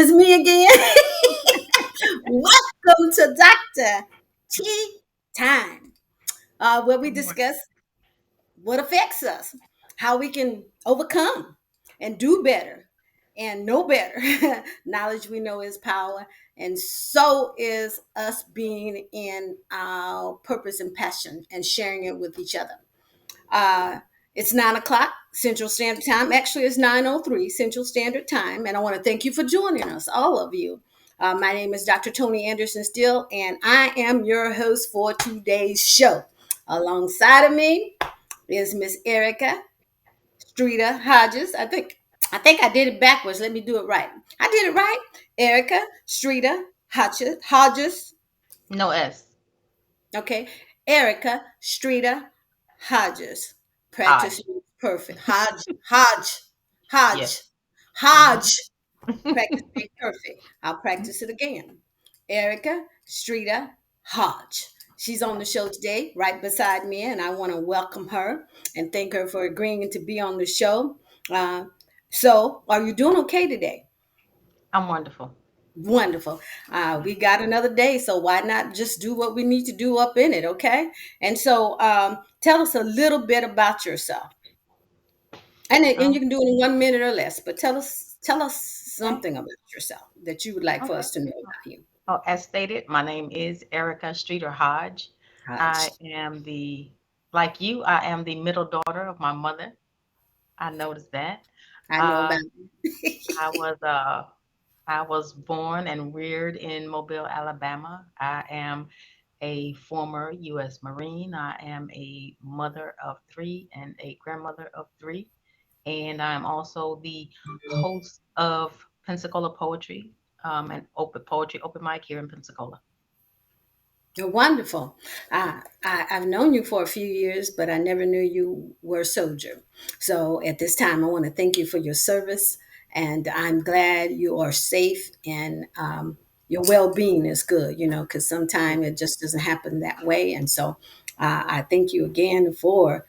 It's me again. Welcome to Dr. T. Time, where we Good morning. discuss what affects us, how we can overcome and do better and know better. Knowledge we know is power, and so is us being in our purpose and passion and sharing it with each other. Uh, it's 9 o'clock Central Standard Time. Actually, it's 9:03 Central Standard Time. And I want to thank you for joining us, all of you. My name is Dr. Tonie Anderson-Steele, and I am your host for today's show. Alongside of me is Miss Erica Streeter Hodges. I think I did it backwards. Let me do it right. I did it right. Erica Streeter Hodges. No S. Okay. Erica Streeter Hodges. Practice Hodge. makes perfect. Hodge, Hodge, Yes. Hmm. Hodge. Practice makes perfect. I'll practice it again. Erica Streeter Hodge. She's on the show today, right beside me, and I want to welcome her and thank her for agreeing to be on the show. Uh, so, are you doing okay today? I'm wonderful. Wonderful. We got another day, so why not just do what we need to do up in it, okay? And so, tell us a little bit about yourself, and you Um, can do it in 1 minute or less. But tell us okay. something about yourself that you would like for Okay. us to know about you. Oh, as stated, my name is Erica Streeter Hodge. I Hodge. am like you, I am the middle daughter of my mother. I noticed that. I know Uh, about I was uh, I was born and reared in Mobile, Alabama. I am a former U.S. Marine. I am a mother of three and a grandmother of three. And I'm also the host of Pensacola Poetry and open poetry open mic here in Pensacola. You're wonderful. I've known you for a few years, but I never knew you were a soldier. So at this time, I want to thank you for your service, and I'm glad you are safe and your well-being is good. Because sometimes it just doesn't happen that way, and so I thank you again for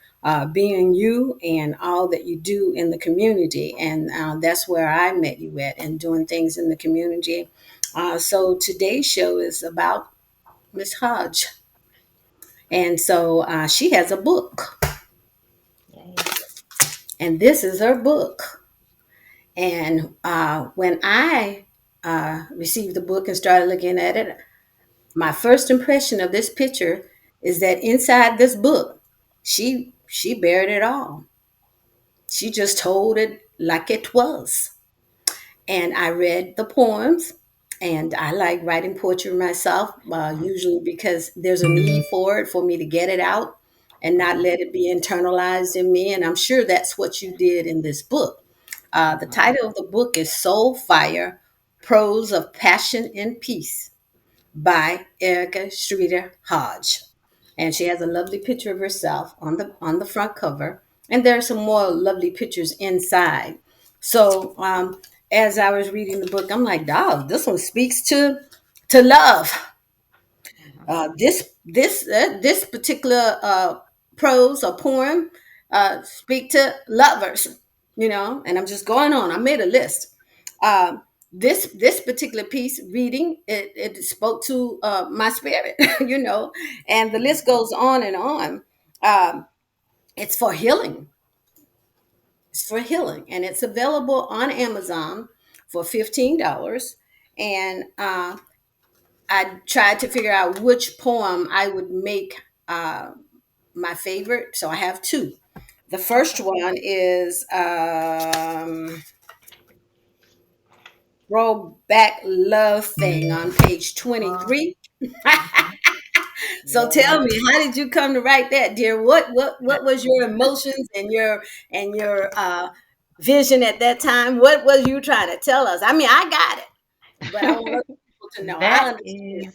being you and all that you do in the community, and that's where I met you at, and doing things in the community. So today's show is about Miss Hodge. And so she has a book, Yay. and this is her book. And when I received the book and started looking at it, my first impression of this picture is that inside this book, she bared it all. She just told it like it was. And I read the poems, and I like writing poetry myself, usually because there's a need for it, for me to get it out and not Mhm, let it be internalized in me. And I'm sure that's what you did in this book. The mhm, title of the book is Soul Fire: Prose of Passion and Peace by Erica Streeter Hodge. And she has a lovely picture of herself on the front cover, and there are some more lovely pictures inside. So as I was reading the book, I'm like, dog, this one speaks to love. mhm. This particular prose or poem speak to lovers, and I'm just going on. I made a list. This particular piece reading it spoke to my spirit, and the list goes on and on. Um, it's for healing. It's for healing, and it's available on Amazon for $15. And I tried to figure out which poem I would make my favorite. So I have two. The first Okay. one is Throwback Love Thing on page Uh, 23. mhm. So tell Yeah. me, how did you come to write that, dear? What was your emotions and your vision at that time? What was you trying to tell us? I mean, I got it, but I want other people to know. I That understand.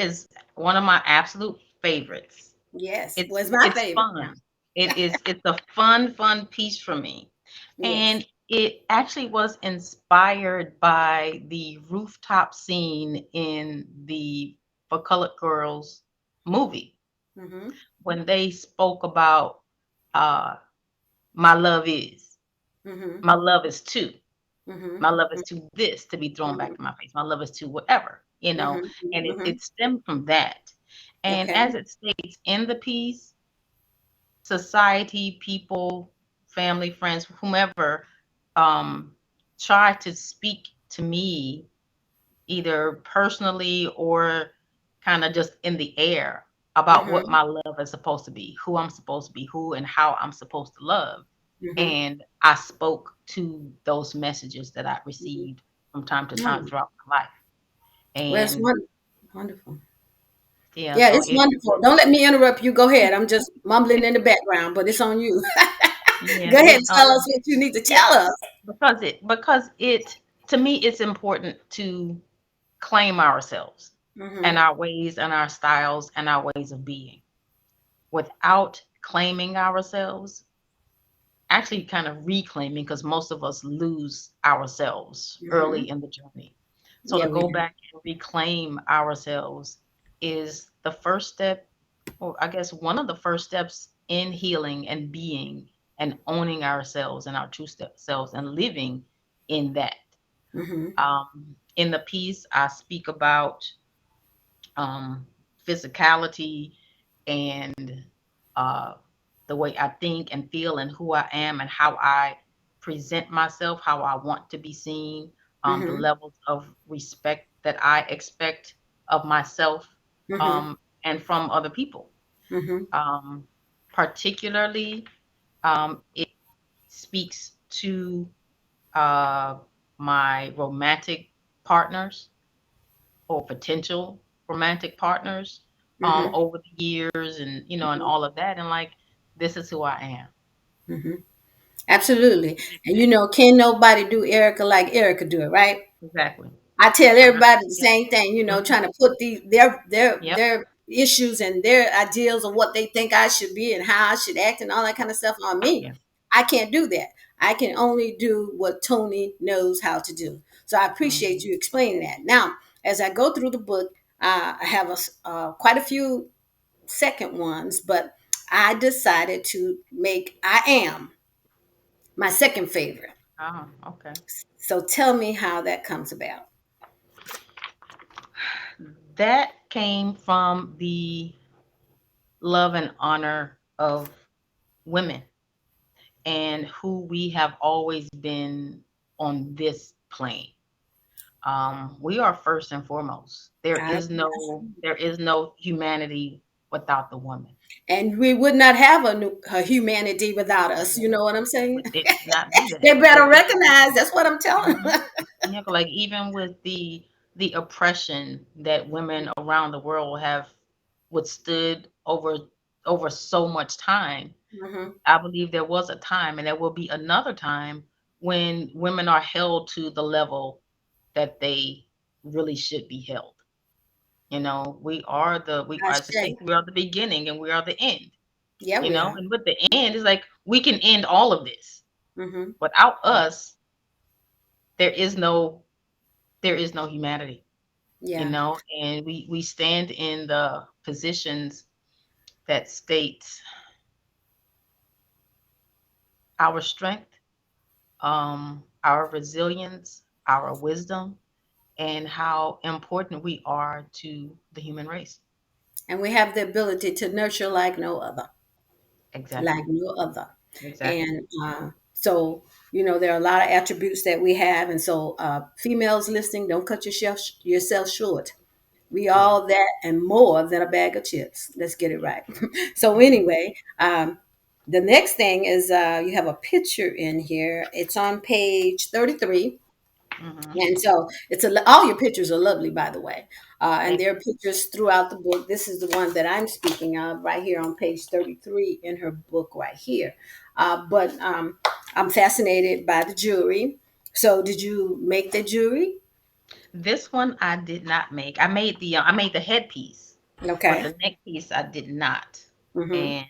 is one of my absolute favorites. Yes, It's was my it's favorite. fun. It's a fun piece for me. Yes. And it actually was inspired by the rooftop scene in the For Colored Girls movie Mm-hmm. when they spoke about uh, my love is, Mm-hmm. my love is too. Mhm. My love is to this to be thrown back Mhm. in my face. My love is to whatever, Mhm. and Mhm. it stemmed from that. And Okay. as it states in the piece, society, people, family, friends, whomever, um, try to speak to me either personally or kind of just in the air about what Mhm. my love is supposed to be, who I'm supposed to be, who and how I'm supposed to love. Mhm. And I spoke to those messages that I Mhm. received from time to time Oh, throughout my life. well, it's And wonderful. yeah, Yeah, so it's wonderful. Don't let me interrupt you. Go ahead. I'm just mumbling it in the background, but it's on you. yeah, Go ahead it and tell us what you need to yeah, tell us. because it to me it's important to claim ourselves and Mhm. our ways and our styles and our ways of being. Without claiming ourselves, actually kind of reclaiming, because most of us lose ourselves Mhm. early in the journey. So to Yeah, we go do. back and reclaim ourselves is the first step, or I guess one of the first steps in healing and being and owning ourselves and our true selves and living in that. Mhm. In the piece, I speak about um, physicality and uh, the way I think and feel and who I am and how I present myself, how I want to be seen, the Mhm. levels of respect that I expect of myself Mhm. and from other people. Mhm. Um, Particularly, it speaks to uh, my romantic partners or potential romantic partners Mhm. over the years and and Mhm. all of that, and like this is who I am. Mhm. Absolutely. And Exactly. can nobody do Erica like Erica do it, right? Exactly. I tell And everybody the yep. same thing, Hmm. trying to put their Yep. their issues and their ideals of what they think I should be and how I should act and all that kind of stuff on me. Yeah. I can't do that. I can only do what Tony knows how to do. So I appreciate Hmm. you explaining that. Now, as I go through the book, I have quite a few second ones, but I decided to make I am my second favorite. Oh, okay. So tell me how that comes about. That came from the love and honor of women and who we have always been on this plane. We are first and foremost. There is no humanity without the woman. And we would not have a humanity without us. You Yeah. know what I'm saying? It would not be They that because better recognize that's what I'm telling mhm. them. Yeah, like even with the oppression that women around the world have withstood over so much time, Hmm. I believe there was a time and there will be another time when women are held to the level that they really should be held. We I are, as it say, states, we are the beginning and we are the end. yeah, we are. And with the end, it's like we can end all of this. Hmm. Without us, there is no humanity, Yeah, and we stand in the positions that states our strength, our resilience, our wisdom, and how important we are to the human race. and we have the ability to nurture like no other, Exactly. like no other. Exactly. And so, there are a lot of attributes that we have, and so females listening, don't cut yourself short. We Yeah. all that and more than a bag of chips. Let's get it right. So Mhm. anyway, the next thing is you have a picture in here. It's on page 33. Mhm. And so all your pictures are lovely, by the way. And Thank there are pictures throughout the book. This is the one that I'm speaking of right here on page 33 in her book right here. But I'm fascinated by the jewelry. So did you make the jewelry? This one I did not make. I made the headpiece, but Okay. the neck piece I did not. Mm-hmm. And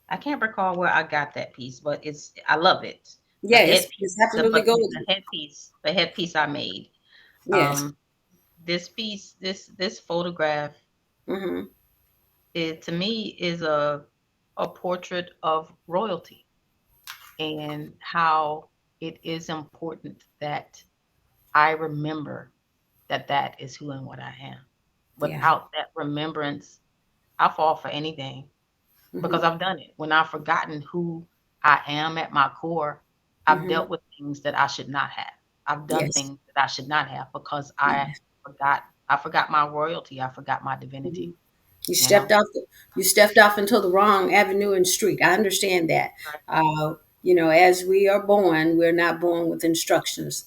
I can't recall where I got that piece, but I love it. The Yeah, it's headpiece, absolutely the golden. headpiece I made. Yes. Um, this piece, this photograph, Mm-hmm. it to me is a portrait of royalty and how it is important that I remember that that is who and what I am. Yeah. Without that remembrance, I fall for anything because Hmm. I've done it. When I've forgotten who I am at my core, I've Hmm. dealt with things that I should not have. I've done Yes. things that I should not have because Yes. forgot I forgot my royalty. I forgot my Mhm. divinity, You you know? stepped off. You stepped off into the wrong avenue and street. I understand that. Right. As we are born, we're not born with instructions.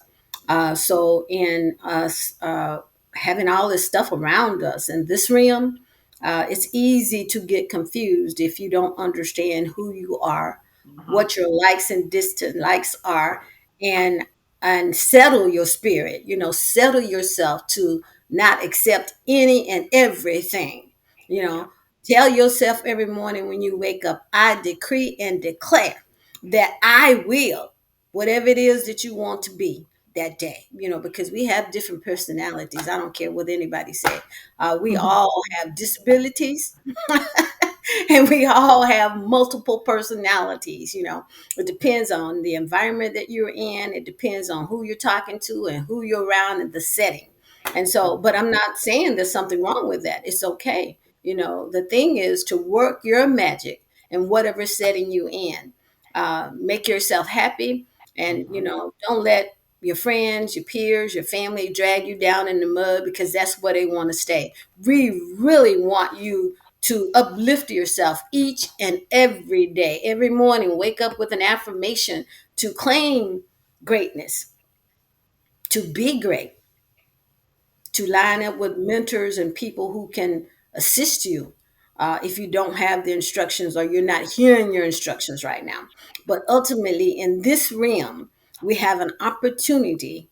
So, in us having all this stuff around us in this realm, it's easy to get confused if you don't understand who you are, Uh-huh. what your likes and dislikes are, and settle your spirit. Settle yourself to not accept any and everything. You Yeah. know, tell yourself every morning when you wake up, I decree and declare that I will, whatever it is that you want to be that day, because we have different personalities. I don't care what anybody say. We all have disabilities and we all have multiple personalities. It depends on the environment that you're in. It depends on who you're talking to and who you're around and the setting. And so, but I'm not saying there's something wrong with that. It's okay. The thing is to work your magic in whatever setting you in. Make yourself happy, and Mm-hmm. don't let your friends, your peers, your family drag you down in the mud, because that's where they want to stay. We really want you to uplift yourself each and every day. Every morning, wake up with an affirmation to claim greatness, to be great, to line up with mentors and people who can assist you if you don't have the instructions or you're not hearing your instructions right now. But ultimately, in this realm, we have an opportunity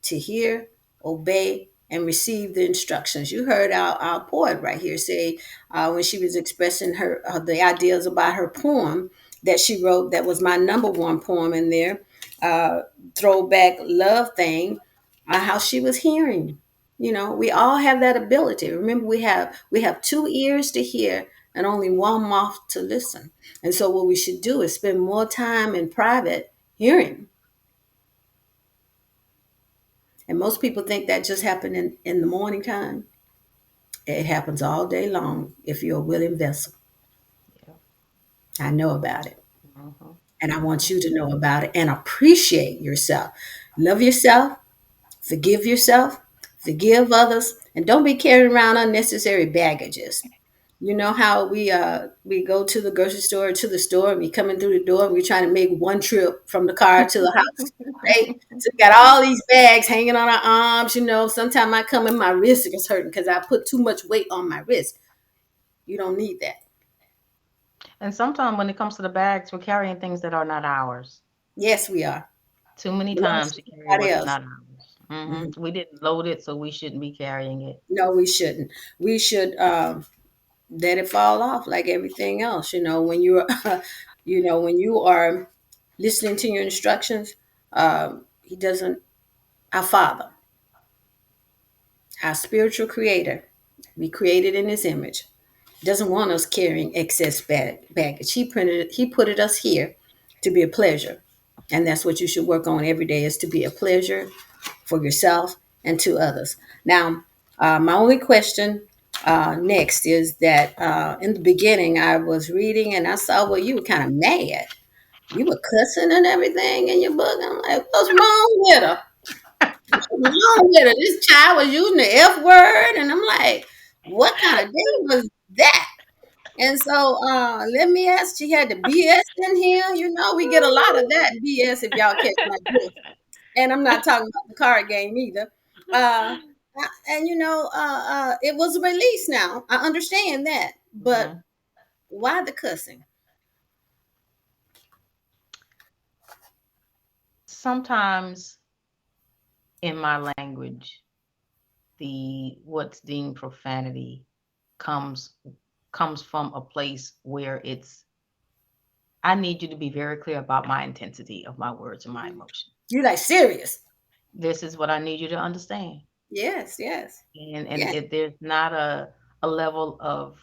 to hear, obey, and receive the instructions. You heard our poet right here say, when she was expressing the ideas about her poem that she wrote, that was my number one poem in there, uh, throwback love thing, how she was hearing. We all have that ability. Remember, we have two ears to hear and only one mouth to listen. And so, what we should do is spend more time in private hearing. And most people think that just happened in the morning time. It happens all day long if you're a willing vessel. Yeah. I know about it. Mm-hmm. And I want Mm-hmm. you to know about it and appreciate yourself. Love yourself, forgive others, and don't be carrying around unnecessary baggages. You know how we go to the grocery store or to the store, and we come in through the door and we're trying to make one trip from the car to the house, right? So we got all these bags hanging on our arms. Sometimes I come in, my wrist is hurting because I put too much weight on my wrist. You don't need that. And sometimes when it comes to the bags, we're carrying things that are not ours. Yes, we are. Too many Belongs times to we carry somebody what's else. not ours. Mhm. We didn't load it, so we shouldn't be carrying it. No, we shouldn't. We should let it fall off like everything else. When you're, when you are listening to your instructions, he doesn't. Our Father, our spiritual Creator, we created in His image, doesn't want us carrying excess baggage. He put it us here to be a pleasure, and that's what you should work on every day, is to be a pleasure for yourself and to others. Now, my only question next is that in the beginning I was reading and I saw, well, you were kind of mad. You were cussing and everything in your book. I'm like, what's wrong with her? What's wrong with her? This child was using the F word, and I'm like, what kind of day was that? And so let me ask, she had the BS in here. We get a lot of that BS, if y'all catch my drift. And I'm not talking about the card game either. And it was a release now. I understand that. But hmm why the cussing? Sometimes in my language, the what's deemed profanity comes comes from a place where it's I need you to be very clear about my intensity of my words and my emotion. You like serious? This is what I need you to understand. Yes, yes, And yes. if there's not a level of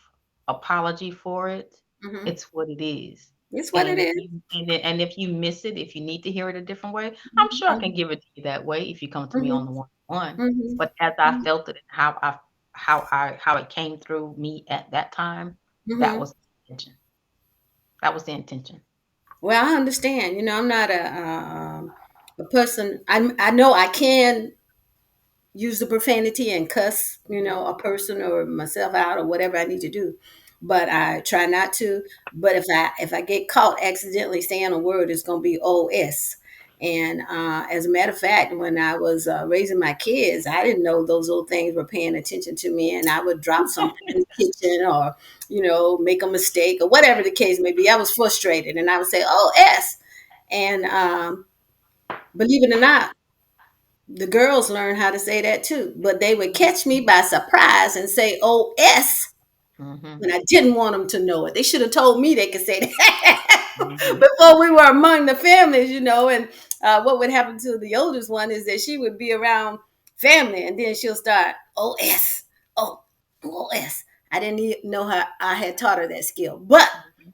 apology for it, Hmm. it's what it is. It's what it And if is. if you miss it, if you need to hear it a different way, I'm sure I can give it to you that way if you come to me on Mhm, the one-on-one. mhm, But as I mhm, felt it and how it came through me at that time, that mhm. was the intention. That was the intention. Well, I understand. I'm not a person. I know I can use the profanity and cuss, a person or myself out or whatever I need to do. But I try not to. But if I get caught accidentally saying a word, it's gonna be OS. And as a matter of fact, when I was raising my kids, I didn't know those little things were paying attention to me, and I would drop something in the kitchen or make a mistake or whatever the case may be. I was frustrated, and I would say OS. And believe it or not, the girls learn how to say that too, but they would catch me by surprise and say "OS" Mhm. when I didn't want them to know it. They should have told me they could say that Mhm. before we were among the families. And what would happen to the oldest one is that she would be around family, and then she'll start "OS, oh, OS." I didn't even know how I had taught her that skill, but Mhm.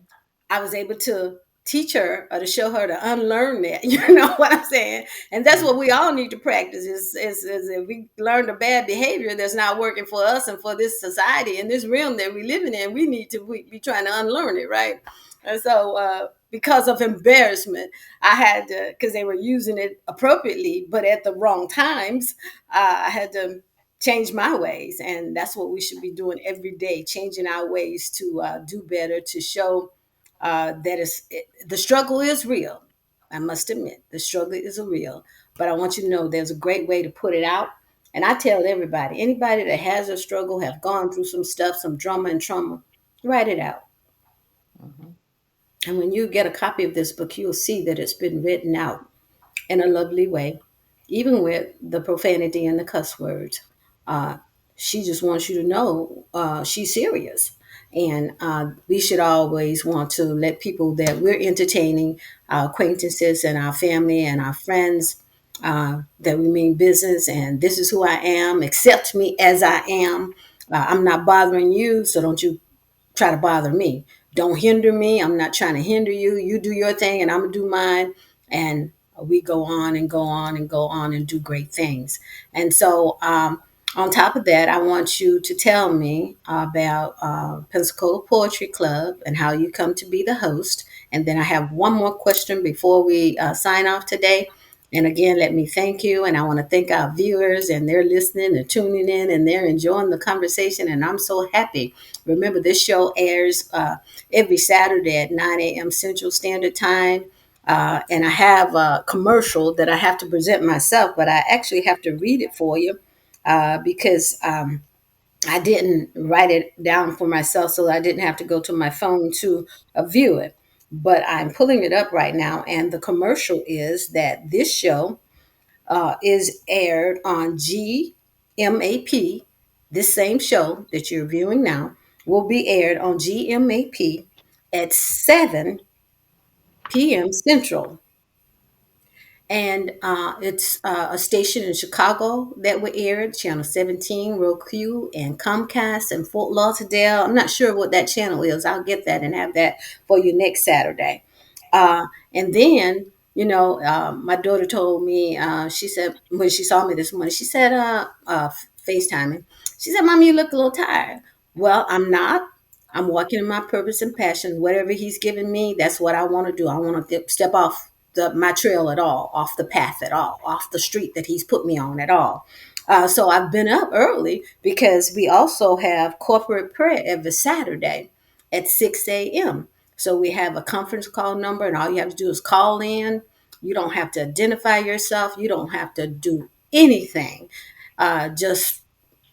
I was able to teach her or to show her to unlearn that. You know what I'm saying? And that's what we Mhm. all need to practice is if we learn the bad behavior that's not working for us and for this society and this realm that we're living in, we need to be trying to unlearn it, right? And so because of embarrassment, I had to, because they were using it appropriately, but at the wrong times, I had to change my ways. And that's what we should be doing every day, changing our ways to do better, to show the struggle is real. I must admit, the struggle is real. But I want you to know there's a great way to put it out. And I tell everybody, anybody that has a struggle, have gone through some stuff, some drama and trauma, write it out. Mhm. And when you get a copy of this book, you'll see that it's been written out in a lovely way, even with the profanity and the cuss words. Uh, she just wants you to know she's serious. And we should always want to let people that we're entertaining, our acquaintances and our family and our friends, that we mean business. And this is who I am. Accept me as I am. I'm not bothering you, so don't you try to bother me. Don't hinder me. I'm not trying to hinder you. You do your thing and I'm going to do mine. And we go on and go on and go on and do great things. And so, on top of that, I want you to tell me about Pensacola Poetry Club and how you come to be the host. And then I have one more question before we sign off today. And again, let me thank you. And I want to thank our viewers, and they're listening and tuning in and they're enjoying the conversation. And I'm so happy. Remember, this show airs every Saturday at 9 a.m. Central Standard Time. And I have a commercial that I have to present myself, but I actually have to read it for you because I didn't write it down for myself, so I didn't have to go to my phone to view it. But I'm pulling it up right now, and the commercial is that this show is aired on GMAP. This same show that you're viewing now will be aired on GMAP at 7 p.m. Central. And it's a station in Chicago that will air it, Channel 17, Roku, and Comcast, and Fort Lauderdale. I'm not sure what that channel is. I'll get that and have that for you next Saturday. And then, my daughter told me, she said, when she saw me this morning, she said, FaceTiming, she said, Mommy, you look a little tired. Well, I'm not. I'm walking in my purpose and passion. Whatever he's given me, that's what I want to do. I want to step off my trail at all, off the path at all, off the street that he's put me on at all. So I've been up early because we also have corporate prayer every Saturday at 6 a.m. So we have a conference call number, and all you have to do is call in. You don't have to identify yourself. You don't have to do anything. Just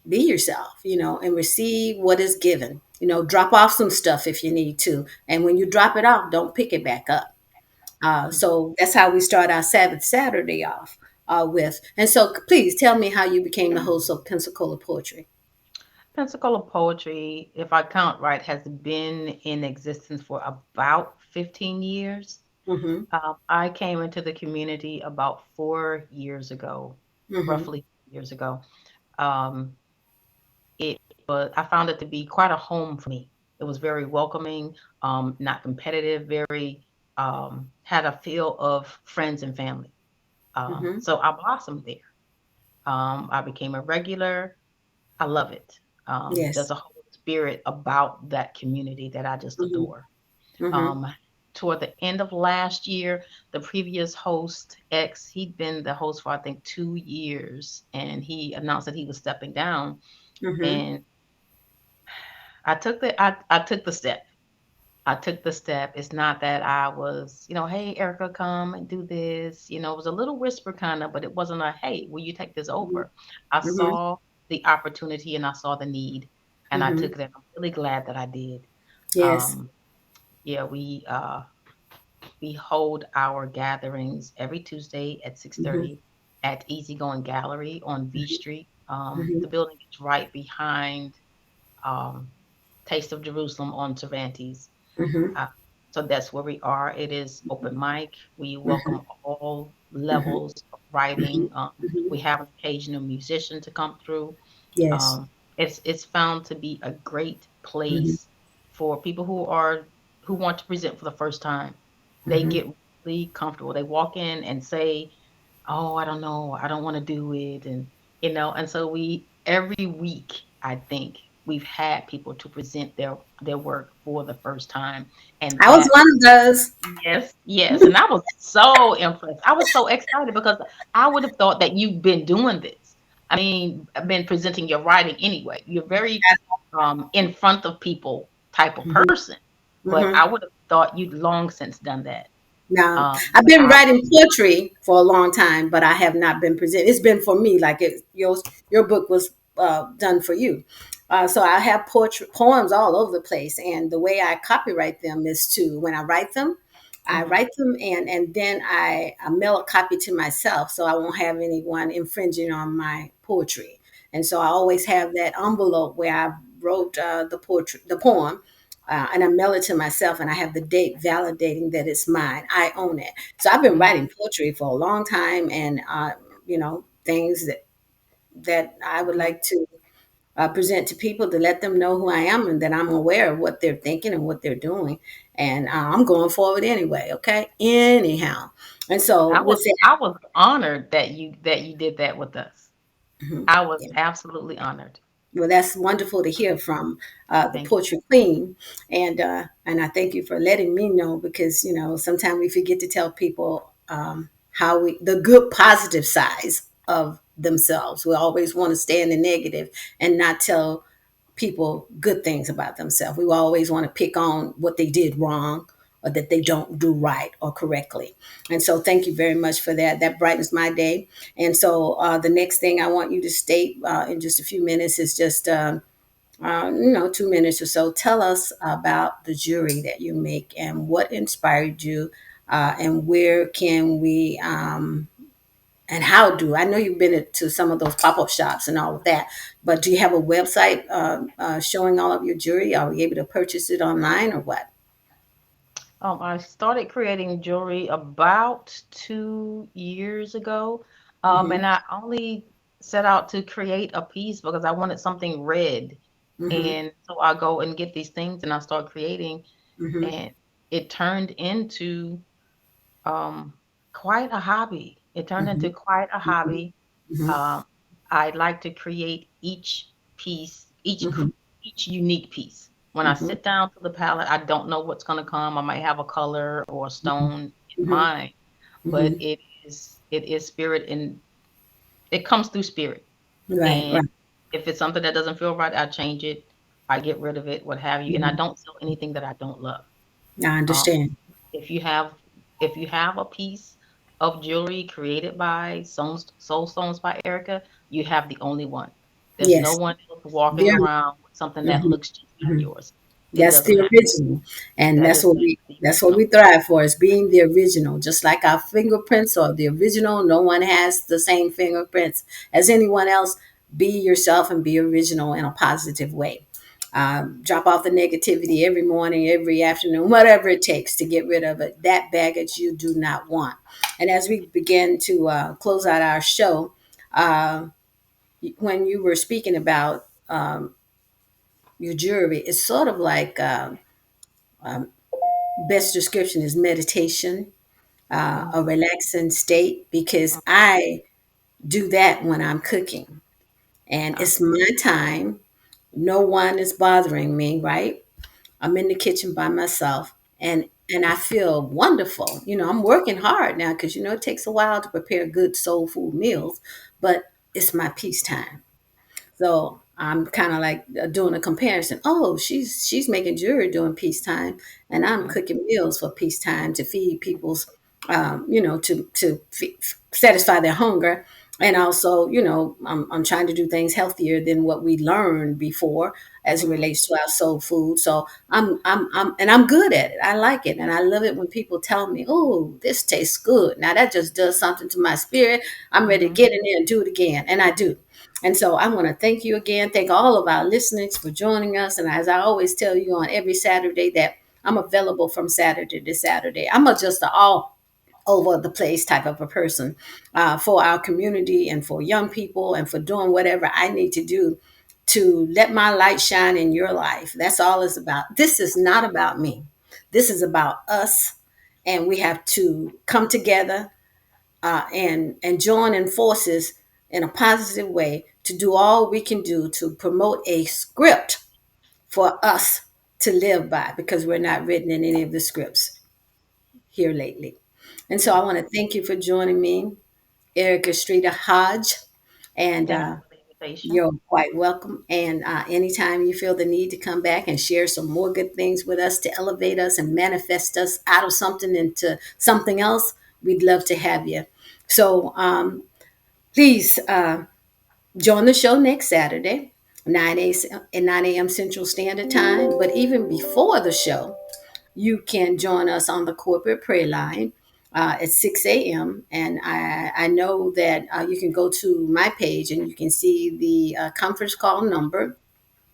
be yourself, and receive what is given. Drop off some stuff if you need to. And when you drop it off, don't pick it back up. So that's how we start our Sabbath Saturday off with. And so please tell me how you became the host of Pensacola Poetry. Pensacola Poetry, if I count right, has been in existence for about 15 years. Mm-hmm. I came into the community about 4 years ago, Mm-hmm. roughly years ago. Um, it I found it to be quite a home for me. It was very welcoming, not competitive, very had a feel of friends and family. Mm-hmm. So I blossomed there. I became a regular. I love it. There's Yes. a whole spirit about that community that I just Mm-hmm. adore. Mm-hmm. Um, Toward the end of last year, the previous host, X, he'd been the host for I think 2 years, and he announced that he was stepping down. Mm-hmm. And I took the step. I took the step. It's not that I was, hey, Erica, come and do this. It was a little whisper kind of, but it wasn't a, hey, will you take this over? I Mm-hmm. saw the opportunity and I saw the need, and I Mm-hmm. took that. I'm really glad that I did. Yes. Um, yeah, we hold our gatherings every Tuesday at Mm-hmm. 6:30 at Easygoing Gallery on V Street. Mm-hmm. The building is right behind um, Taste of Jerusalem on Cervantes. Mm-hmm. Uh, so that's where we are. It is open mic. We Mm-hmm. welcome all Mm-hmm. levels of Mm-hmm. writing. Mm-hmm. We have an occasional musician to come through. Yes. It's found to be a great Mm-hmm. place for people who want to present for the first time. They Mm-hmm. get really comfortable. They walk in and say, "Oh, I don't know. I don't want to do it." And so we every week, I think we've had people to present their work for the first time, and I was that one of those. yes, yes, and I was so impressed. I was so excited because I would have thought that you've been doing this. I mean, I've been presenting your writing anyway. You're very in front of people type of Mm-hmm. person, but Mm-hmm. I would have thought you'd long since done that. Now, I've But been I writing poetry for a long time, but I have not been present. It's been for me, like your book was done for you. So I have poetry poems all over the place, and the way I copyright them is to when I mhm, write them, and then I mail a copy to myself, so I won't have anyone infringing on my poetry. And so I always have that envelope where I wrote the poem, and I mail it to myself, and I have the date validating that it's mine. I own it. So I've been mhm, writing poetry for a long time, and things that I would mhm. like to present to people to let them know who I am and that I'm aware of what they're thinking and what they're doing. And I'm going forward anyway. Okay. Anyhow, and so I with was that, I was honored that you did that with us. mhm, I was yeah. absolutely honored. Well, that's wonderful to hear from the Thank you. poetry queen, and I thank you for letting me know because sometimes we forget to tell people how the good positive sides of themselves. We always want to stay in the negative and not tell people good things about themselves. We always want to pick on what they did wrong or that they don't do right or correctly. And so, thank you very much for that. That brightens my day. And so, the next thing I want you to state in just a few minutes is just, 2 minutes or so. Tell us about the jury that you make and what inspired you, and where can we and how do I know you've been to some of those pop-up shops and all of that, but do you have a website showing all of your jewelry? Are we able to purchase it online or what? I started creating jewelry about 2 years ago, Mm-hmm. and I only set out to create a piece because I wanted something red, Mm-hmm. and so I go and get these things and I start creating, Mm-hmm. and it turned into um, quite a hobby. It turned Mm-hmm. into quite a hobby. Mm-hmm. Um, I like to create each piece, Mm-hmm. each unique piece. When I Mm-hmm. sit down to the palette, I don't know what's going to come. I might have a color or a stone in Mm-hmm. mind, but Mm-hmm. it is spirit, and it comes through spirit. Right, And right. if it's something that doesn't feel right, I change it. I get rid of it, what have you. And I Mhm. don't sell anything that I don't love. I Um, understand. if you have a piece of jewelry created by Soul Stones by Erica, you have the only one. There's no Yes. one else walking Very. around with something that Mhm. looks just like Mhm. yours. It That's doesn't the happen. original, and That that's is what we the that's what we original. thrive for is being the original. Just like our fingerprints are the original, no one has the same fingerprints as anyone else. Be yourself and be original in a positive way. Drop off the negativity every morning, every afternoon, whatever it takes to get rid of it. That baggage you do not want. And as we begin to close out our show, uh, when you were speaking about your jewelry, it's sort of like best description is meditation, a Mhm. relaxing state, because Mhm. I do that when I'm cooking and Okay. it's my time. No one is bothering me, right? I'm in the kitchen by myself, and I feel wonderful. I'm working hard now because it takes a while to prepare good soul food meals, but it's my peace time. So I'm kind of like doing a comparison. Oh, she's making jewelry during peacetime, and I'm Mhm. cooking meals for peacetime to feed people's, satisfy their hunger, and also, I'm trying to do things healthier than what we learned before as it Mhm. relates to our soul food. So I'm good at it. I like it, and I love it when people tell me, "Oh, this tastes good." Now that just does something to my spirit. I'm ready to Mhm. get in there and do it again, and I do. And so I want to thank you again. Thank all of our listeners for joining us. And as I always tell you on every Saturday, that I'm available from Saturday to Saturday. I'm just an all over the place type of a person for our community and for young people and for doing whatever I need to do to let my light shine in your life. That's all it's about. This is not about me. This is about us. And we have to come together and join in forces in a positive way to do all we can do to promote a script for us to live by, because we're not written in any of the scripts here lately. And so I want to thank you for joining me, Erica Streeter Hodge, and Thank you for the invitation. you're quite welcome. And anytime you feel the need to come back and share some more good things with us to elevate us and manifest us out of something into something else, we'd love to have you. So please join the show next Saturday, 9 a.m. Central Standard Time. But even before the show, you can join us on the corporate prayer line at 6 a.m. And I know that you can go to my page and you can see the conference call number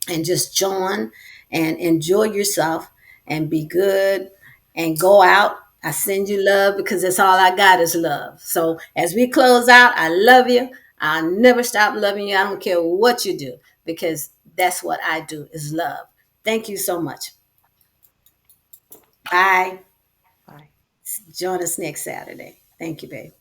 and just join and enjoy yourself and be good and go out. I send you love because that's all I got is love. So as we close out, I love you. I'll never stop loving you. I don't care what you do, because that's what I do is love. Thank you so much. Bye. Bye. Join us next Saturday. Thank you, babe.